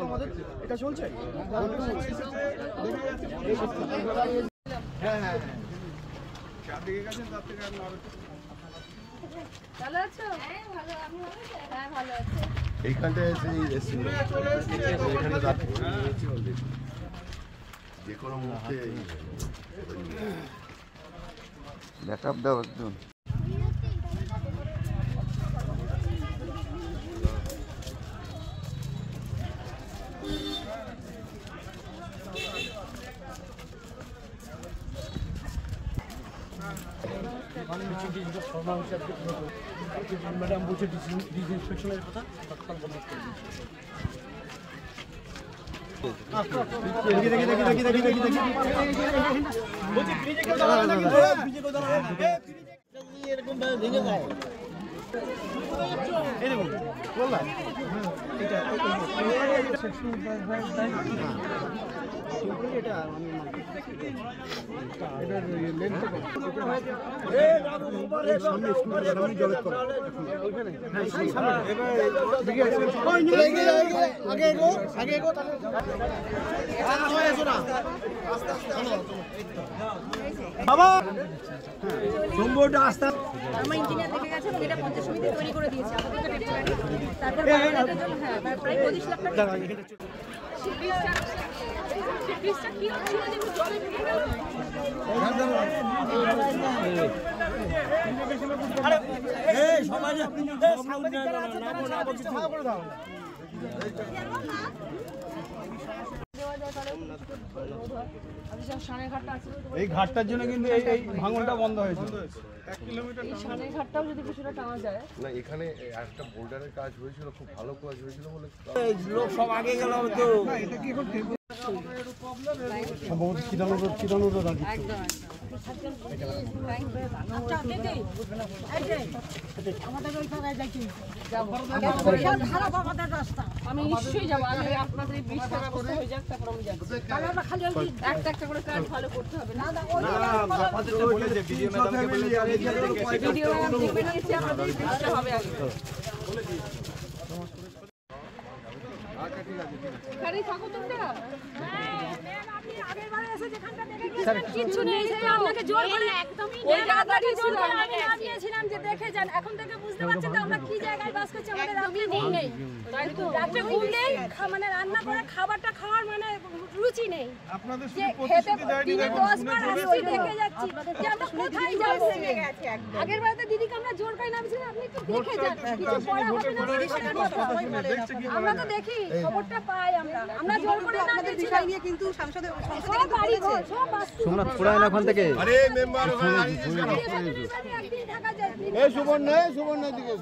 আমাদের এটা চলছে। হ্যাঁ হ্যাঁ চারদিকে গেছেন তার থেকে ভালো আছো? হ্যাঁ ভালো, আমি হ্যাঁ ভালো আছি। এইখানটায় যে কোনো মুহূর্তে ব্যাকআপ দাও একদম। ম্যাডাম বলছে ডিসইনফেকশনের কথা তৎকাল বন্ধ করে বাবা সম্ভবটা আস্তে আমার ইঞ্জিনিয়ার দেখে গেছে এবং এটা পঞ্চায়েত সমিতি তৈরি করে দিয়েছে আমাদের টেম্পোরারি। তারপর হ্যাঁ প্রায় 25 লাখ টাকা কি হচ্ছিল যে জলে সমাজে এই ঘাটটার জন্য কিন্তু এই ভাঙনটা বন্ধ হয়েছে। 1 কিলোমিটার সামনের ঘাটটাও যদি কিছুটা টানা যায় না, এখানে একটা বোল্ডারের কাজ হয়েছিল, খুব ভালো কাজ হয়েছিল বলে লোক সব আগে গেল তো এটা কি করতে সম্ভবত চিরানো একদম। আমি নিশ্চয়ই যাবো, আমি আপনাদের এই ব্রিজটা ব্যবস্থা হয়ে যাক তারপর আমি যাচ্ছি। একটা একটা করে কাজ ভালো করতে হবে না। ভিডিও ম্যাডাম দেখে নিয়েছি আপনাদের এই ব্রিজটা হবে আগে। এখানেই থাকো তোমরা? কিচ্ছু নেই, আপনাকে জোর করে একদমই ওই জায়গাটা জোর করে আমি নামিয়েছিলাম যে দেখে যান। এখন থেকে বুঝতে পারছেন তো আমরা কি জায়গায় বাস করছি, আমাদের রাত্রে ঘুম নেই। রাত্রে ঘুম নেই, মানে রান্না করে খাবারটা খাওয়ার মানে রুচি নেই। আপনাদের যে খেতে দিনে 10 বার আসছি দেখে যাচ্ছি যে আমরা কোথায় যাবো। আগের বারে দিদিকে আমরা জোর করে নামিয়েছিলাম, আপনি একটু দেখে যান। কিছু পড়া হবে না সেটা কথা। আমরা তো দেখি খবরটা পাই, আমরা জোর করে নামিয়েছি বিষয় নিয়ে কিন্তু সংসদে সব বাড়ি ঘর সব সোমনাথ পুরাই না ওখান থেকে। আরে মেম্বার এই সুবর্ণ দিকে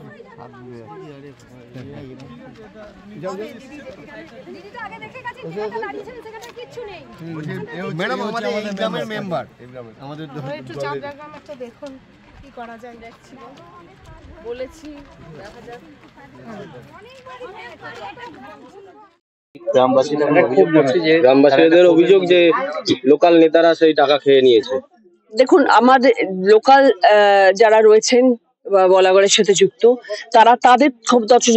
দিদি তো আগে দেখে গেছে, যেখানে দাঁড়িয়েছিলেন সেখানে কিচ্ছু নেই। ম্যাডাম আমাদের এই গ্রামের মেম্বার, আমাদের একটু চাপ রাখলাম, একটা দেখুন কি করা যায়। দেখছি বলেছি, দেখা যাক। গ্রামবাসীদের অভিযোগ যে লোকাল নেতারা সেই টাকা খেয়ে নিয়েছে। দেখুন, আমাদের লোকাল যারা রয়েছেন বলাগড়ের সাথে যুক্ত, তারা তাদের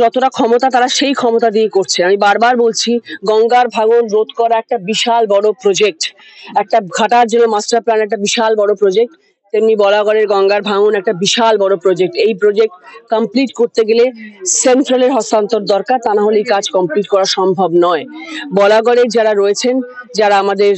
যতটা ক্ষমতা তারা সেই ক্ষমতা দিয়ে করছে। আমি বারবার বলছি, গঙ্গার ভাঙন রোধ করা একটা বিশাল বড় প্রজেক্ট, একটা ঘাটার জন্য মাস্টার প্ল্যান একটা বিশাল বড় প্রজেক্ট, তেমনি বলাগড়ের গঙ্গার ভাঙন একটা বিশাল বড় প্রজেক্ট। এই প্রজেক্ট কমপ্লিট করতে গেলে সেন্ট্রালের হস্তান্তর দরকার, তা না হলে এই কাজ কমপ্লিট করা সম্ভব নয়। বলাগড়ের যারা রয়েছেন, যারা আমাদের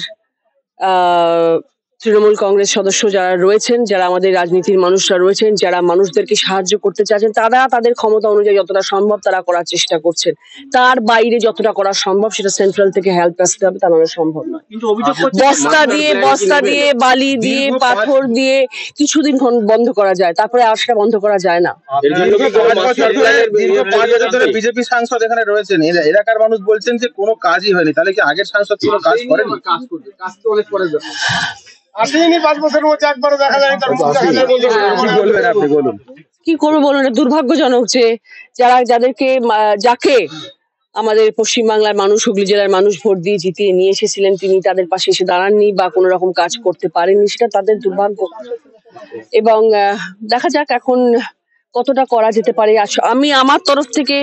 তৃণমূল কংগ্রেস সদস্য যারা রয়েছেন, যারা আমাদের রাজনীতির মানুষরা রয়েছেন, যারা মানুষদেরকে সাহায্য করতে চাচ্ছেন, তারা তাদের ক্ষমতা অনুযায়ী যতটা সম্ভব তারা করার চেষ্টা করছেন। তার বাইরে যতটা করা সম্ভব সেটা সেন্ট্রাল থেকে হেল্প আসতে হবে, তা নাহলে সম্ভব নয়। বস্তা দিয়ে বালি দিয়ে পাথর দিয়ে কিছুদিন বন্ধ করা যায়, তারপরে আর সেটা বন্ধ করা যায় না। বিজেপি সাংসদ এখানে রয়েছেন, এলাকার মানুষ বলছেন যে কোনো কাজই হয়নি। তাহলে কি আগের সাংসদ কোনো কাজ করেন? কি করবো বলুন, দুর্ভাগ্যজনক যে যাকে আমাদের পশ্চিমবাংলার মানুষ, হুগলি জেলার মানুষ ভোট দিয়ে জিতিয়ে নিয়ে এসেছিলেন, তিনি তাদের পাশে এসে দাঁড়াননি বা কোনো রকম কাজ করতে পারেননি, সেটা তাদের দুর্ভাগ্য। এবং দেখা যাক এখন কতটা করা যেতে পারে। আমি আমার তরফ থেকে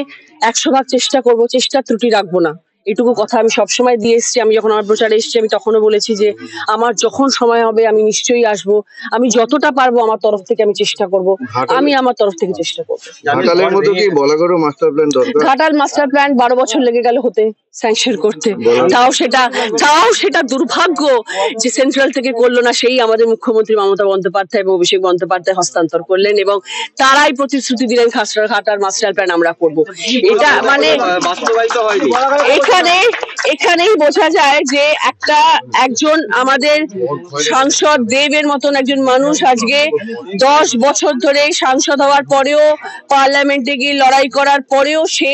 100 ভাগ চেষ্টা করব, চেষ্টার ত্রুটি রাখবো না। এটুকু কথা আমি সবসময় দিয়ে এসেছি। আমি যখন আমার প্রচারে এসেছি আমি তখনও বলেছি যে আমার যখন সময় হবে আমি নিশ্চয়ই আসবো, আমি যতটা পারবো আমার তরফ থেকে আমি চেষ্টা করব, আমি আমার তরফ থেকে চেষ্টা করবো। ঘাটালের মতো কি বলাগড় মাস্টার প্ল্যান দরকার? ঘাটাল মাস্টার প্ল্যান 12 বছর লেগে গেল হতে, স্যাংশন করতে। তাও সেটা দুর্ভাগ্য যে সেন্ট্রাল থেকে করলো না, সেই আমাদের মুখ্যমন্ত্রী মমতা বন্দ্যোপাধ্যায় এবং অভিষেক বন্দ্যোপাধ্যায় হস্তান্তর করলেন এবং তারাই প্রতিশ্রুতি দিলেন ঘাটাল মাস্টার প্ল্যান আমরা করব। এটা মানে বাস্তবায়িত হয়নি। এখানেই বোঝা যায় যে একজন আমাদের সাংসদ দেবের মতন একজন মানুষ আজকে 10 বছর ধরে সাংসদ হওয়ার পরেও, পার্লামেন্টে গিয়ে লড়াই করার পরেও সে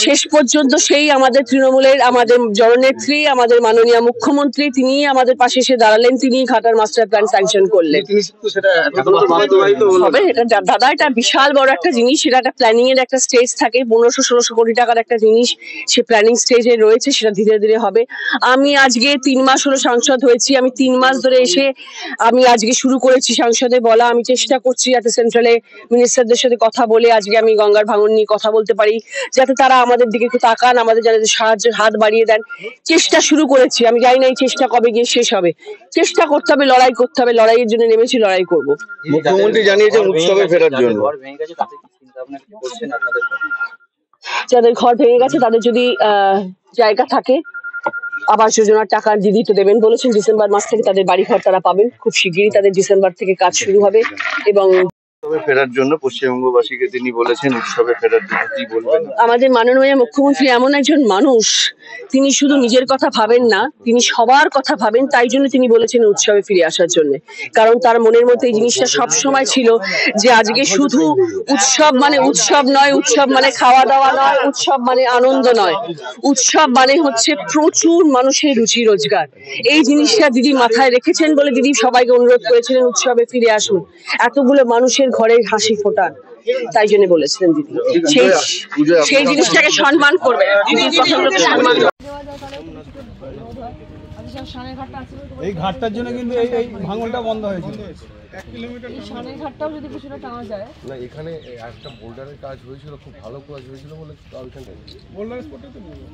শেষ পর্যন্ত সেই আমাদের তৃণমূলের, আমাদের জননেত্রী, আমাদের মাননীয় মুখ্যমন্ত্রী, তিনি আমাদের পাশে এসে দাঁড়ালেন, তিনি ঘাটাল মাস্টার প্ল্যান স্যাংশন করলেন। হবে এটা দাদা, এটা বিশাল বড় একটা জিনিস, সেটা একটা প্ল্যানিং এর একটা স্টেজ থাকে, 1500-1600 কোটি টাকার একটা জিনিস সে প্ল্যানিং স্টেজে রয়েছে, সেটা ধীরে ধীরে হবে। আমি আজকে 3 মাস হলো সাংসদ হয়েছি, আমি 3 মাস ধরে এসে আমি আজকে শুরু করেছি সাংসদে বলা। আমি চেষ্টা করছি যাতে সেন্ট্রালে মিনিস্টারদের সাথে কথা বলে আজকে আমি গঙ্গার ভাঙন নিয়ে কথা বলতে পারি, যাতে তারা আমাদের দিকে একটু তাকান, আমাদের যাতে সাহায্যের হাত বাড়িয়ে দেন। চেষ্টা শুরু করেছি, আমি জানি না এই চেষ্টা কবে গিয়ে শেষ হবে। চেষ্টা করতে হবে, লড়াই করতে হবে, লড়াইয়ের জন্য নেমেছি, লড়াই করব। মুখ্যমন্ত্রী জানিয়েছেন উৎসবে ফেরার জন্য। যাদের ঘর ভেঙে গেছে তাদের যদি জায়গা থাকে, আবাস যোজনার টাকা দিদি তো দেবেন বলেছেন, ডিসেম্বর মাস থেকে তাদের বাড়ি ঘর তারা পাবেন। খুব শিগগিরই তাদের ডিসেম্বর থেকে কাজ শুরু হবে। এবং উৎসবে ফেরার জন্য পশ্চিমবঙ্গবাসীকে তিনি বলেছেন উৎসবে ফেরার জন্য, কি বলবেন? আমাদের মাননীয় মুখ্যমন্ত্রী এমন একজন মানুষ, তিনি শুধু নিজের কথা ভাবেন না, তিনি সবার কথা ভাবেন। তাই জন্য তিনি বলেছেন উৎসবে ফিরে আসার জন্য, কারণ তার মনের মধ্যে এই জিনিসটা সব সময় ছিল যে আজকে শুধু উৎসব মানে উৎসব নয়, উৎসব মানে খাওয়া দাওয়া নয়, উৎসব মানে আনন্দ নয়, উৎসব মানে হচ্ছে প্রচুর মানুষের রুচি রোজগার। এই জিনিসটা দিদি মাথায় রেখেছেন বলে দিদি সবাইকে অনুরোধ করেছিলেন উৎসবে ফিরে আসুন, এতগুলো মানুষের ঘরে হাসি ফোটান, তাই জন্য বলেছিলেন দিদি। সেই জিনিসটাকে সম্মান করবে, দিদির কথাগুলোকে সম্মান করবে। এই ঘাটটার জন্য কিন্তু এই ভাঙনটা বন্ধ হয়েছিল। 1 কিলোমিটার এই সানের ঘাটটাও যদি কিছুটা টানা যায়। না, এখানে একটা বোল্ডারের কাজ হয়েছিল, খুব ভালো কাজ হয়েছিল বলে ওইখানটা বোল্ডার স্পটে তো বলবো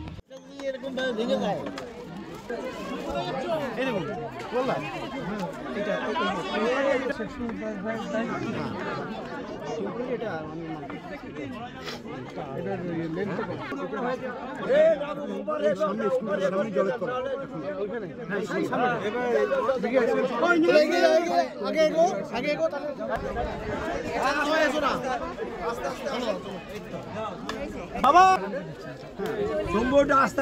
এরকম ভাবে ভেঙে যায়। এই দেখুন বললাম এটা এটা এটা লেন্থ সামনে সামনে জলের তলা ওইখানে আগে এগো তাহলে এসো না বাবা সম্ভবটা আস্তে